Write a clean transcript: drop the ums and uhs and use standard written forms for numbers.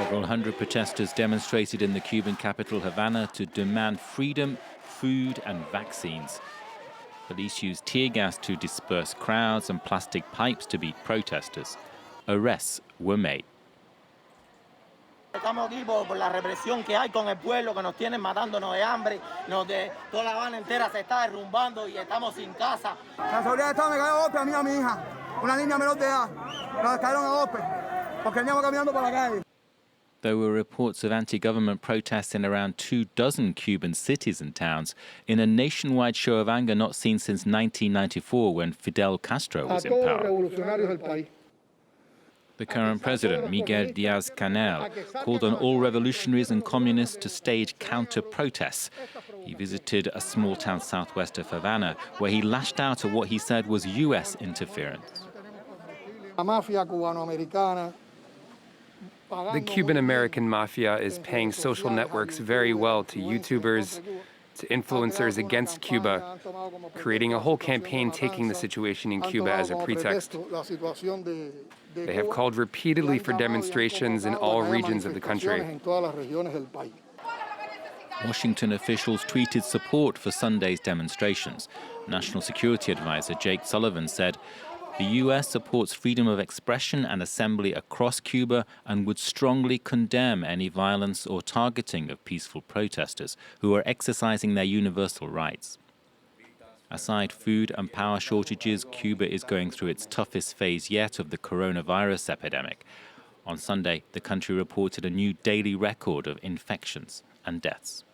Several hundred protesters demonstrated in the Cuban capital, Havana, to demand freedom, food and vaccines. Police used tear gas to disperse crowds and plastic pipes to beat protesters. Arrests were made. Estamos aquí por la represión que hay con el pueblo, que nos tienen matándonos de hambre, toda La Habana entera se está derrumbando y estamos sin casa. La seguridad de Estado me cayó a golpe a mí y a mi hija, una niña menor de edad. Nos cayeron a golpe porque veníamos caminando por la calle. There were reports of anti-government protests in around 24 Cuban cities and towns in a nationwide show of anger not seen since 1994 when Fidel Castro was in power. The current president, Miguel Diaz-Canel, called on all revolutionaries and communists to stage counter-protests. He visited a small town southwest of Havana, where he lashed out at what he said was U.S. interference. The Cuban-American mafia is paying social networks very well to YouTubers, to influencers against Cuba, creating a whole campaign taking the situation in Cuba as a pretext. They have called repeatedly for demonstrations in all regions of the country. Washington officials tweeted support for Sunday's demonstrations. National Security Advisor Jake Sullivan said, "The U.S. supports freedom of expression and assembly across Cuba and would strongly condemn any violence or targeting of peaceful protesters who are exercising their universal rights." Aside food and power shortages, Cuba is going through its toughest phase yet of the coronavirus epidemic. On Sunday, the country reported a new daily record of infections and deaths.